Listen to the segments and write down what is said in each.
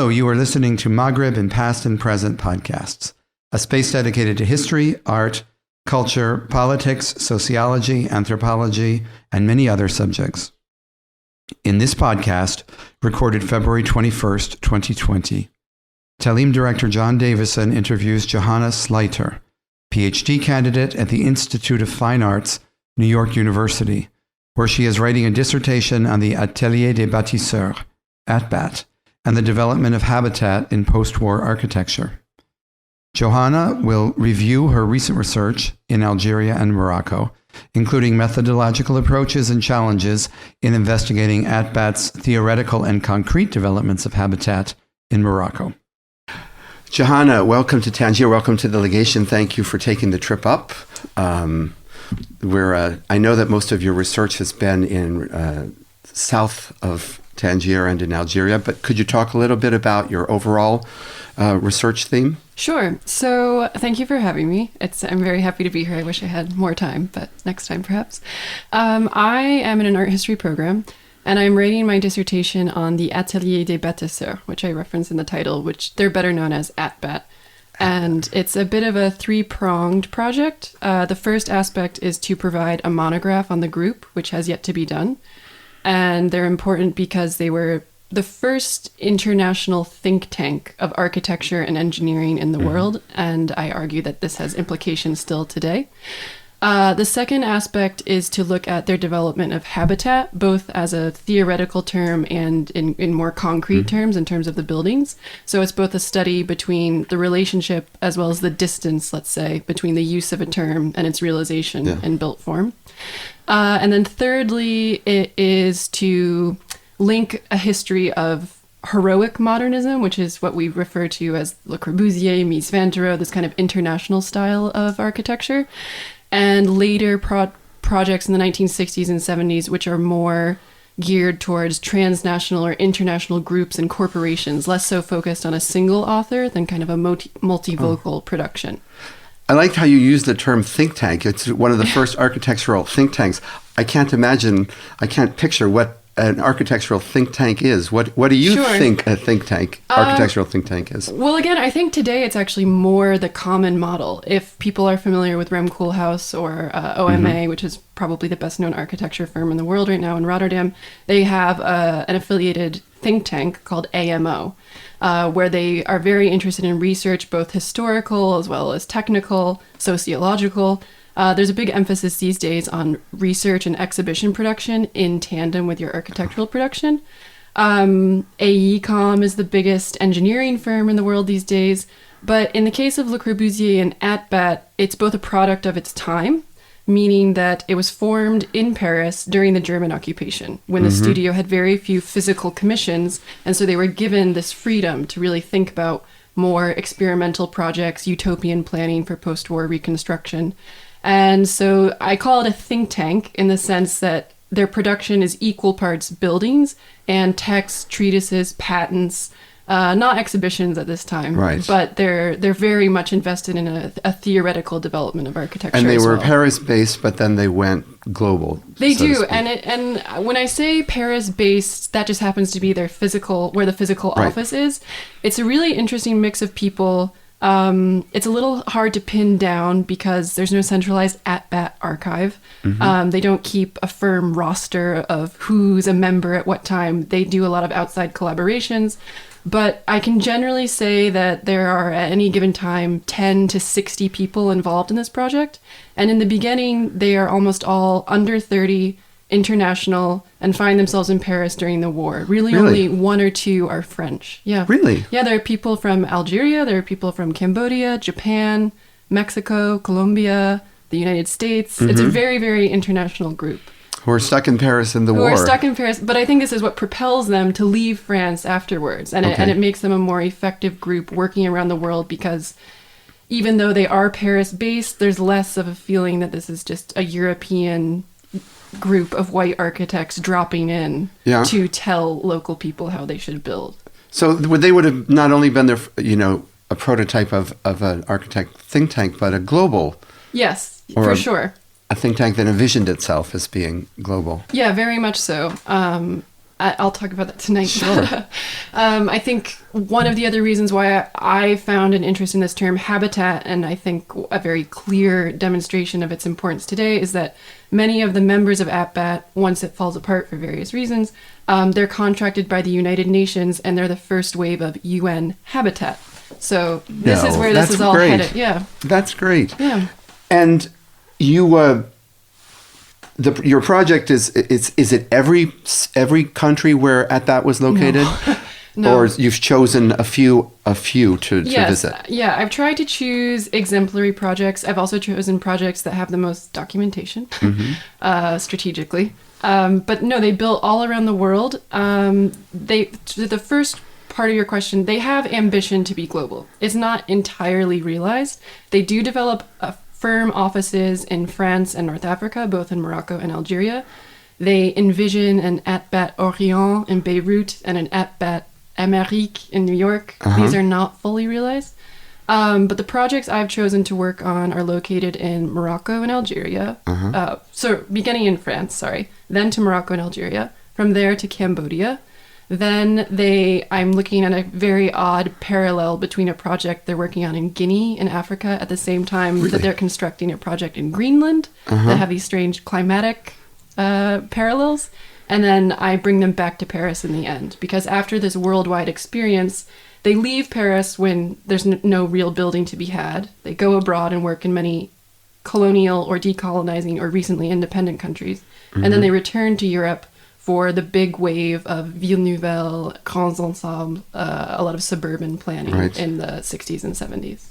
Hello, you are listening to Maghrib in Past and Present podcasts, a space dedicated to history, art, culture, politics, sociology, anthropology, and many other subjects. In this podcast, recorded February 21st, 2020, Talim Director John Davison interviews Johanna Sluiter, PhD candidate at the Institute of Fine Arts, New York University, where she is writing a dissertation on the Atelier des Bâtisseurs, ATBAT, and the development of habitat in post-war architecture. Johanna will review her recent research in Algeria and Morocco, including methodological approaches and challenges in investigating ATBAT's theoretical and concrete developments of habitat in Morocco. Johanna, welcome to Tangiers. Welcome to the legation. Thank you for taking the trip up. I know that most of your research has been in south of Tangiers and in Algeria, but could you talk a little bit about your overall research theme? Sure. So thank you for having me. I'm very happy to be here. I wish I had more time, but next time perhaps. I am in an art history program, and I'm writing my dissertation on the Atelier des Bâtisseurs, which I reference in the title, which they're better known as ATBAT. And it's a bit of a three-pronged project. The first aspect is to provide a monograph on the group, which has yet to be done. And they're important because they were the first international think tank of architecture and engineering in the world. And I argue that this has implications still today. The second aspect is to look at their development of habitat, both as a theoretical term and in more concrete terms, in terms of the buildings. So it's both a study between the relationship as well as the distance, let's say, between the use of a term and its realization in built form. And then thirdly, it is to link a history of heroic modernism, which is what we refer to as Le Corbusier, Mies van der Rohe, this kind of international style of architecture, and later projects in the 1960s and 70s, which are more geared towards transnational or international groups and corporations, less so focused on a single author than kind of a multivocal production. I liked how you used the term think tank. It's one of the first architectural think tanks. I can't picture what an architectural think tank is. What do you think a architectural think tank is? Well, again, I think today it's actually more the common model. If people are familiar with Rem Koolhaas or OMA, which is probably the best known architecture firm in the world right now in Rotterdam, they have an affiliated think tank called AMO. Where they are very interested in research, both historical as well as technical, sociological. There's a big emphasis these days on research and exhibition production in tandem with your architectural production. AECOM is the biggest engineering firm in the world these days. But in the case of Le Corbusier and ATBAT, it's both a product of its time, meaning that it was formed in Paris during the German occupation, when the studio had very few physical commissions, and so they were given this freedom to really think about more experimental projects, utopian planning for post-war reconstruction. And so I call it a think tank in the sense that their production is equal parts buildings and texts, treatises, patents, not exhibitions at this time, but they're very much invested in a theoretical development of architecture. And they were Paris-based, but then they went global. They do, and when I say Paris-based, that just happens to be where the physical office is. It's a really interesting mix of people. It's a little hard to pin down because there's no centralized ATBAT archive. They don't keep a firm roster of who's a member at what time. They do a lot of outside collaborations. But I can generally say that there are at any given time 10 to 60 people involved in this project. And in the beginning, they are almost all under 30, international, and find themselves in Paris during the war. Really? Only one or two are French. Yeah. Really? Yeah, there are people from Algeria, there are people from Cambodia, Japan, Mexico, Colombia, the United States. It's a very, very international group. Who are stuck in Paris in the war. Who are stuck in Paris. But I think this is what propels them to leave France afterwards. And it makes them a more effective group working around the world because even though they are Paris-based, there's less of a feeling that this is just a European group of white architects dropping in to tell local people how they should build. So they would have not only been there, a prototype of an architect think tank, but a global. Yes, for sure. A think tank that envisioned itself as being global. Yeah, very much so. I'll talk about that tonight. Sure. I think one of the other reasons why I found an interest in this term habitat, and I think a very clear demonstration of its importance today, is that many of the members of ATBAT, once it falls apart for various reasons, they're contracted by the United Nations, and they're the first wave of UN habitat. So this is where this is all headed. Yeah. That's great. Yeah. And you... your project is it every country where ATBAT was located? No. Or you've chosen a few to visit? Yeah, I've tried to choose exemplary projects. I've also chosen projects that have the most documentation strategically. But no, they built all around the world. The first part of your question, they have ambition to be global. It's not entirely realized. They do develop firm offices in France and North Africa, both in Morocco and Algeria. They envision an ATBAT-Orient in Beirut and an ATBAT-Amérique in New York. These are not fully realized. But the projects I've chosen to work on are located in Morocco and Algeria. So beginning in France, then to Morocco and Algeria, from there to Cambodia. Then I'm looking at a very odd parallel between a project they're working on in Guinea in Africa at the same time that they're constructing a project in Greenland that have these strange climatic parallels. And then I bring them back to Paris in the end, because after this worldwide experience, they leave Paris when there's no real building to be had. They go abroad and work in many colonial or decolonizing or recently independent countries. And then they return to Europe for the big wave of Ville Nouvelle, Grands Ensembles, a lot of suburban planning in the 60s and 70s.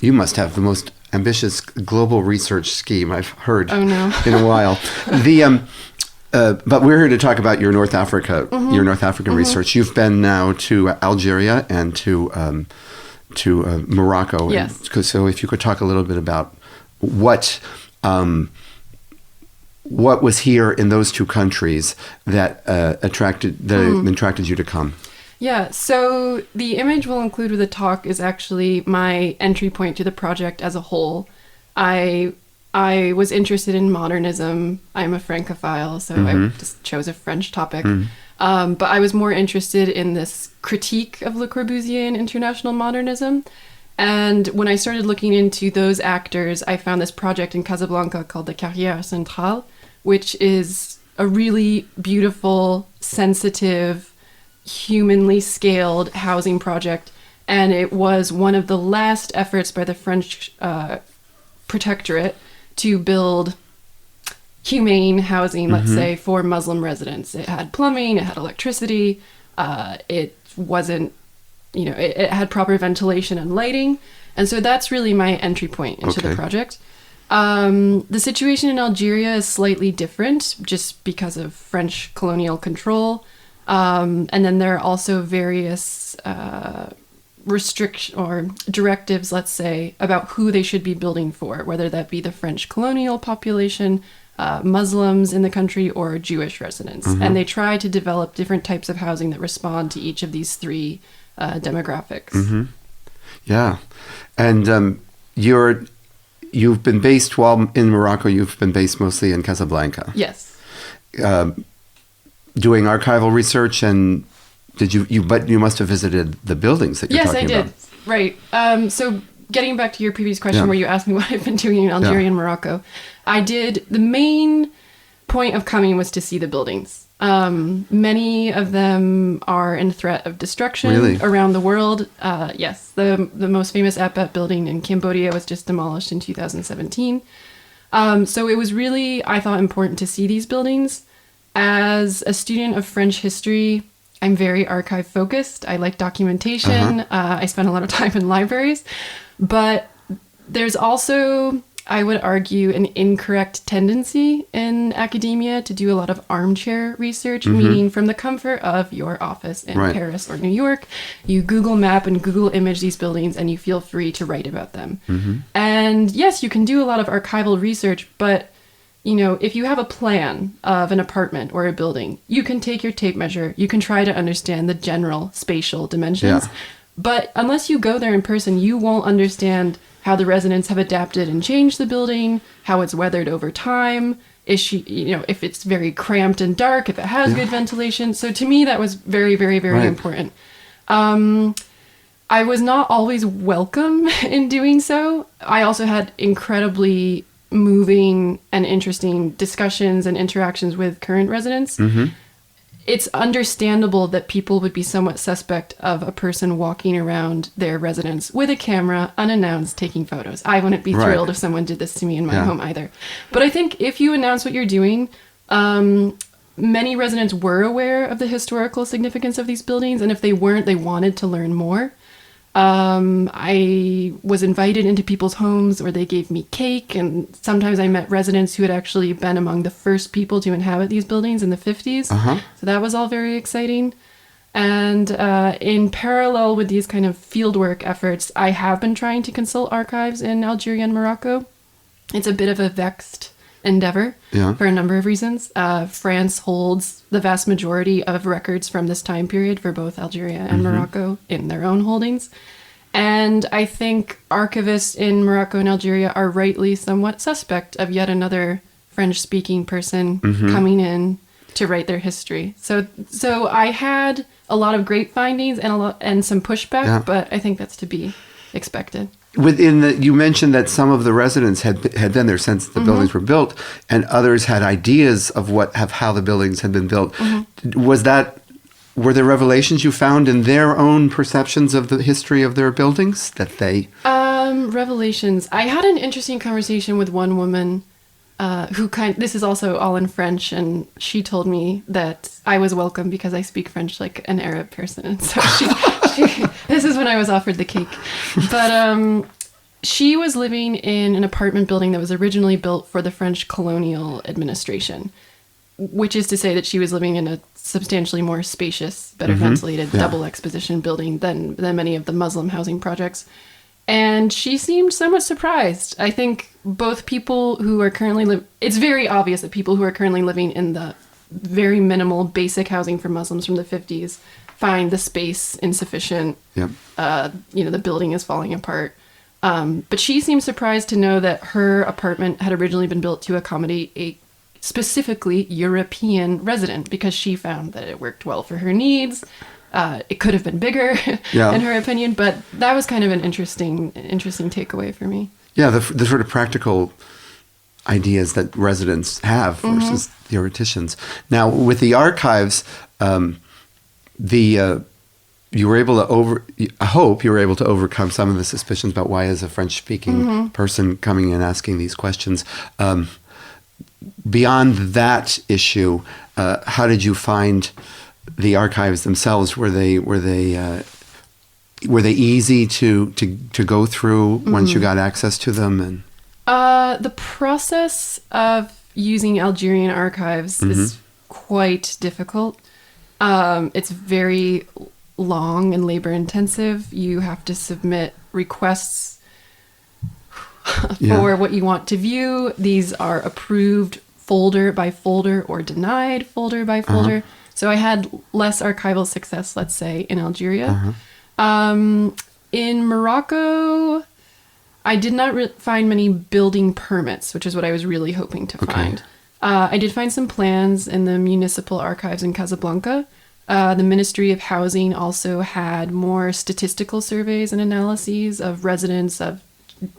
You must have the most ambitious global research scheme I've heard in a while. But we're here to talk about your North African research. You've been now to Algeria and to Morocco. Yes. So if you could talk a little bit about what was here in those two countries that attracted you to come? Yeah, so the image we'll include with the talk is actually my entry point to the project as a whole. I was interested in modernism. I'm a Francophile, so I just chose a French topic. But I was more interested in this critique of Le Corbusier and international modernism. And when I started looking into those actors, I found this project in Casablanca called the Carrière Centrale, which is a really beautiful, sensitive, humanly scaled housing project. And it was one of the last efforts by the French protectorate to build humane housing, let's say, for Muslim residents. It had plumbing, it had electricity, it wasn't, it had proper ventilation and lighting. And so that's really my entry point into the project. The situation in Algeria is slightly different just because of French colonial control. And then there are also various restriction or directives, let's say, about who they should be building for, whether that be the French colonial population, Muslims in the country, or Jewish residents. And they try to develop different types of housing that respond to each of these three demographics. Yeah. And you've been based, while in Morocco, you've been based mostly in Casablanca. Yes. Doing archival research, and but you must have visited the buildings that you're talking about. Yes, I did. Right. So getting back to your previous question where you asked me what I've been doing in Algeria and Morocco, the main point of coming was to see the buildings. Many of them are in threat of destruction around the world. Yes, the most famous ATBAT building in Cambodia was just demolished in 2017. So it was really, I thought, important to see these buildings. As a student of French history, I'm very archive focused. I like documentation. I spend a lot of time in libraries. But there's also, I would argue, an incorrect tendency in academia to do a lot of armchair research, meaning from the comfort of your office in Paris or New York, you Google map and Google image these buildings and you feel free to write about them. And yes, you can do a lot of archival research, but if you have a plan of an apartment or a building, you can take your tape measure, you can try to understand the general spatial dimensions. But unless you go there in person, you won't understand how the residents have adapted and changed the building, how it's weathered over time. issue, if it's very cramped and dark, if it has good ventilation. So to me, that was very, very, very important. I was not always welcome in doing so. I also had incredibly moving and interesting discussions and interactions with current residents. It's understandable that people would be somewhat suspect of a person walking around their residence with a camera, unannounced, taking photos. I wouldn't be thrilled if someone did this to me in my home either. But I think if you announce what you're doing, many residents were aware of the historical significance of these buildings, and if they weren't, they wanted to learn more. I was invited into people's homes where they gave me cake, and sometimes I met residents who had actually been among the first people to inhabit these buildings in the 50s. So that was all very exciting. And in parallel with these kind of fieldwork efforts, I have been trying to consult archives in Algeria and Morocco. It's a bit of a vexed endeavor for a number of reasons. France holds the vast majority of records from this time period for both Algeria and Morocco in their own holdings. And I think archivists in Morocco and Algeria are rightly somewhat suspect of yet another French-speaking person coming in to write their history. So I had a lot of great findings and some pushback, but I think that's to be expected. You mentioned that some of the residents had been there since the buildings were built, and others had ideas of how the buildings had been built. Were there revelations you found in their own perceptions of the history of their buildings that they? Revelations. I had an interesting conversation with one woman this is also all in French, and she told me that I was welcome because I speak French like an Arab person. And so this is when I was offered the cake. But she was living in an apartment building that was originally built for the French colonial administration, which is to say that she was living in a substantially more spacious, better ventilated double exposition building than many of the Muslim housing projects. And she seemed somewhat surprised. I think both people who are currently it's very obvious that people who are currently living in the very minimal basic housing for Muslims from the 50s find the space insufficient. The building is falling apart. But she seemed surprised to know that her apartment had originally been built to accommodate a specifically European resident because she found that it worked well for her needs. It could have been bigger, in her opinion, but that was kind of an interesting takeaway for me. Yeah, the sort of practical ideas that residents have versus theoreticians. Now, with the archives, you were able to I hope you were able to overcome some of the suspicions about why is a French-speaking person coming in asking these questions. Beyond that issue, how did you find the archives themselves? Were they easy to go through once you got access to them? And the process of using Algerian archives is quite difficult. It's very long and labor intensive. You have to submit requests for what you want to view. These are approved folder by folder or denied folder by folder. So I had less archival success, let's say, in Algeria. In Morocco, I did not find many building permits, which is what I was really hoping to find. I did find some plans in the municipal archives in Casablanca. The Ministry of Housing also had more statistical surveys and analyses of residents, of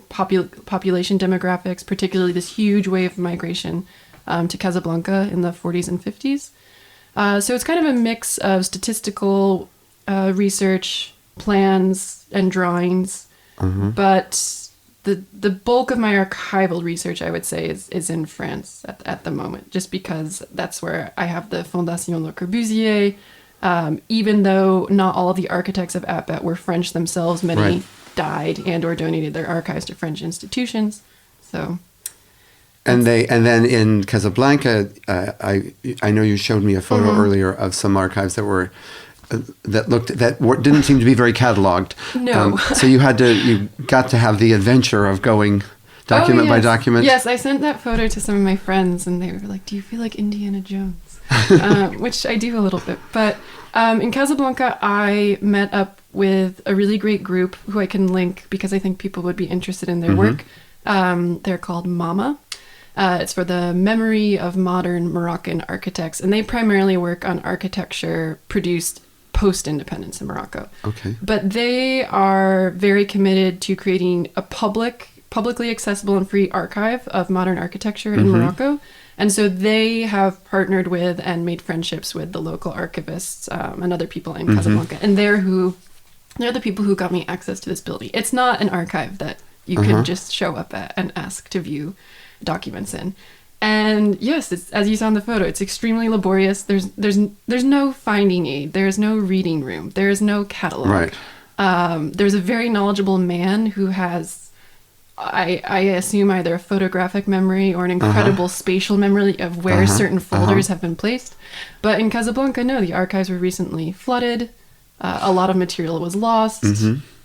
population demographics, particularly this huge wave of migration to Casablanca in the 40s and 50s. So it's kind of a mix of statistical research, plans, and drawings. But the bulk of my archival research, I would say, is in France at the moment, just because that's where I have the Fondation Le Corbusier. Even though not all of the architects of ATBAT were French themselves, many died and or donated their archives to French institutions. So... And then in Casablanca, I know you showed me a photo earlier of some archives that didn't seem to be very cataloged. No. So you got to have the adventure of going document by document. Yes, I sent that photo to some of my friends, and they were like, "Do you feel like Indiana Jones?" Which I do a little bit. But in Casablanca, I met up with a really great group who I can link because I think people would be interested in their work. They're called MAMA. It's for the memory of modern Moroccan architects, and they primarily work on architecture produced post-independence in Morocco. Okay. But they are very committed to creating a publicly accessible and free archive of modern architecture in Morocco. And so they have partnered with and made friendships with the local archivists and other people in Casablanca. And they're the people who got me access to this building. It's not an archive that you can just show up at and ask to view documents in. And yes, it's, as you saw in the photo, it's extremely laborious. There's no finding aid. There's no reading room. There's no catalog. Right. There's a very knowledgeable man who has, I assume, either a photographic memory or an incredible spatial memory of where certain folders have been placed. But in Casablanca, no, the archives were recently flooded. A lot of material was lost.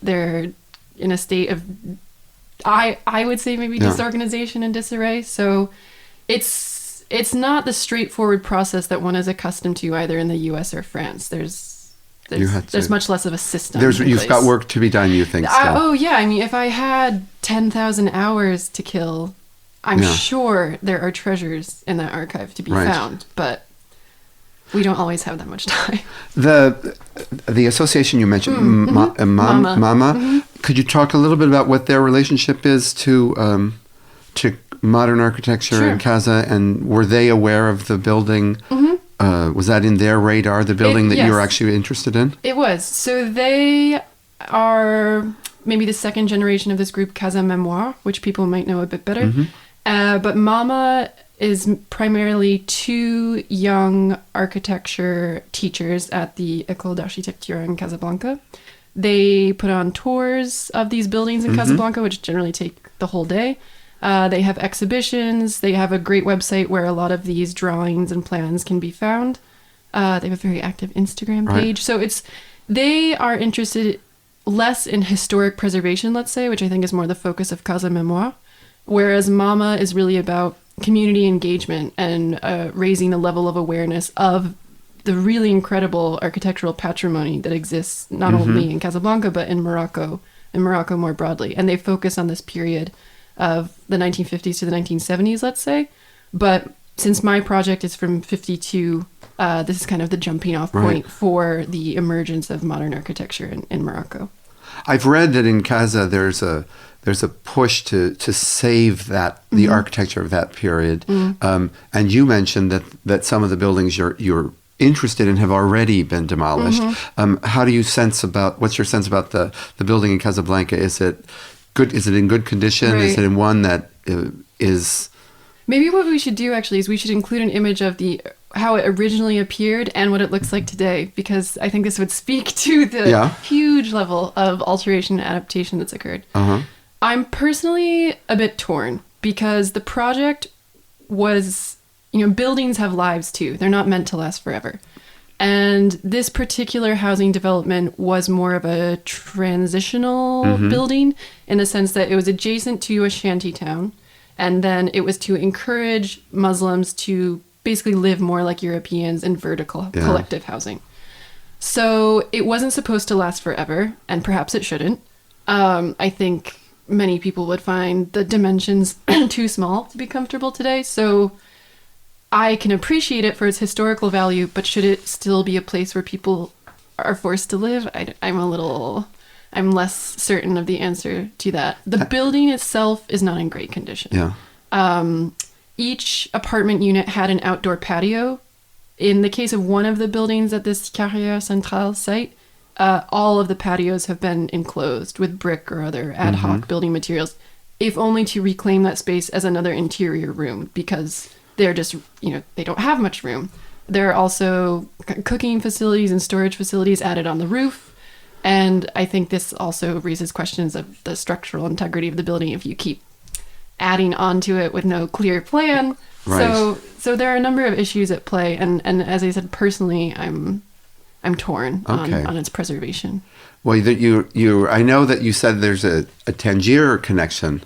They're in a state of, I would say, maybe disorganization and disarray. So it's not the straightforward process that one is accustomed to either in the U.S. or France. There's much less of a system. You've got work to be done, you think? Oh yeah, I mean, if I had 10,000 hours to kill, I'm sure there are treasures in that archive to be found, but we don't always have that much time. The association you mentioned, Mama. Could you talk a little bit about what their relationship is to modern architecture in Casa, and were they aware of the building? Was that in their radar, the building that you were actually interested in? It was. So they are maybe the second generation of this group, Casa Mémoire, which people might know a bit better. But Mama is primarily two young architecture teachers at the École d'Architecture in Casablanca. They put on tours of these buildings in Casablanca, which generally take the whole day. They have exhibitions. They have a great website where a lot of these drawings and plans can be found. They have a very active Instagram page. So they are interested less in historic preservation, let's say, which I think is more the focus of Casa Mémoire, whereas Mama is really about community engagement and raising the level of awareness of the really incredible architectural patrimony that exists not only in Casablanca, but in Morocco more broadly. And they focus on this period of the 1950s to the 1970s, let's say. But since my project is from 52, this is kind of the jumping off point for the emergence of modern architecture in Morocco. I've read that in Casa there's a push to save the architecture of that period. And you mentioned that some of the buildings you're interested in have already been demolished. How do you what's your sense about the building in Casablanca? Is it good? Is it in good condition? Is it in one that is... Maybe what we should do actually is we should include an image of how it originally appeared and what it looks like today, because I think this would speak to the huge level of alteration and adaptation that's occurred. I'm personally a bit torn because the project was, buildings have lives too. They're not meant to last forever. And this particular housing development was more of a transitional building in the sense that it was adjacent to a shanty town. And then it was to encourage Muslims to basically live more like Europeans in vertical collective housing. So it wasn't supposed to last forever, and perhaps it shouldn't. I think many people would find the dimensions too small to be comfortable today. So I can appreciate it for its historical value, but should it still be a place where people are forced to live? I'm less certain of the answer to that. The building itself is not in great condition. Each apartment unit had an outdoor patio. In the case of one of the buildings at this Carrière Centrale site, all of the patios have been enclosed with brick or other ad hoc building materials, if only to reclaim that space as another interior room, because they're just, they don't have much room. There are also cooking facilities and storage facilities added on the roof. And I think this also raises questions of the structural integrity of the building if you keep adding onto it with no clear plan. So there are a number of issues at play. And as I said, personally, I'm torn on its preservation. Well, I know that you said there's a Tangiers connection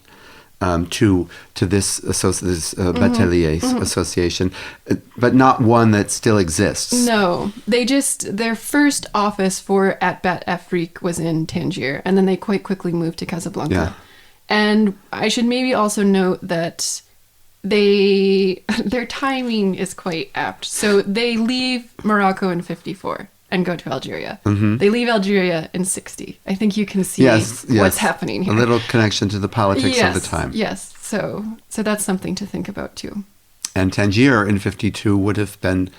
to this Atelier association, but not one that still exists. No, their first office for ATBAT-Afrique was in Tangiers, and then they quite quickly moved to Casablanca. And I should maybe also note that their timing is quite apt. So they leave Morocco in 54 and go to Algeria. They leave Algeria in 60. I think you can see what's happening here. A little connection to the politics of the time. Yes. So that's something to think about too. And Tangiers in 52 would have been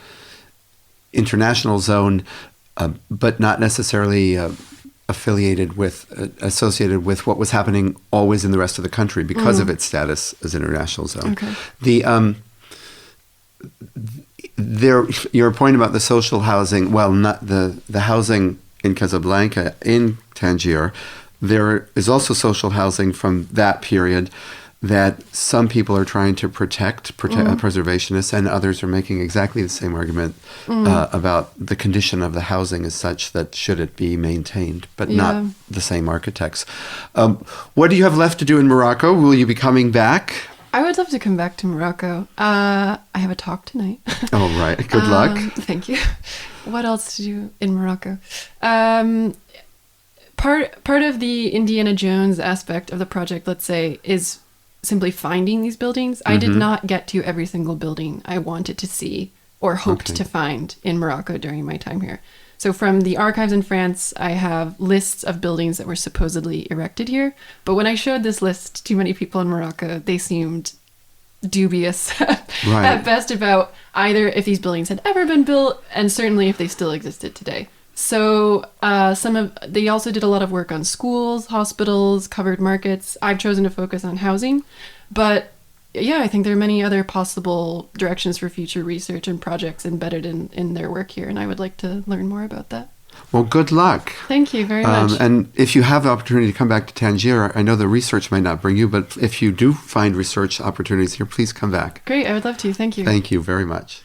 international zone, but not necessarily associated with what was happening always in the rest of the country because of its status as international zone. Okay. Your point about the social housing, well, not the housing in Casablanca, in Tangiers, there is also social housing from that period that some people are trying to protect preservationists, and others are making exactly the same argument about the condition of the housing as such that should it be maintained, but not the same architects. What do you have left to do in Morocco? Will you be coming back? I would love to come back to Morocco. I have a talk tonight. Oh, right. Good luck. Thank you. What else to do in Morocco? Part of the Indiana Jones aspect of the project, let's say, is simply finding these buildings. I did not get to every single building I wanted to see or hoped to find in Morocco during my time here. So from the archives in France, I have lists of buildings that were supposedly erected here. But when I showed this list to many people in Morocco, they seemed dubious at best about either if these buildings had ever been built and certainly if they still existed today. So they also did a lot of work on schools, hospitals, covered markets. I've chosen to focus on housing. But yeah, I think there are many other possible directions for future research and projects embedded in their work here, and I would like to learn more about that. Well, good luck. Thank you very much. And if you have the opportunity to come back to Tangiers, I know the research might not bring you, but if you do find research opportunities here, please come back. Great, I would love to. Thank you. Thank you very much.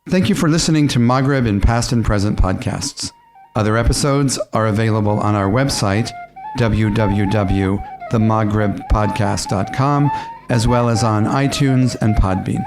Thank you for listening to Maghrib in Past and Present podcasts. Other episodes are available on our website, www.themaghrippodcast.com, as well as on iTunes and Podbean.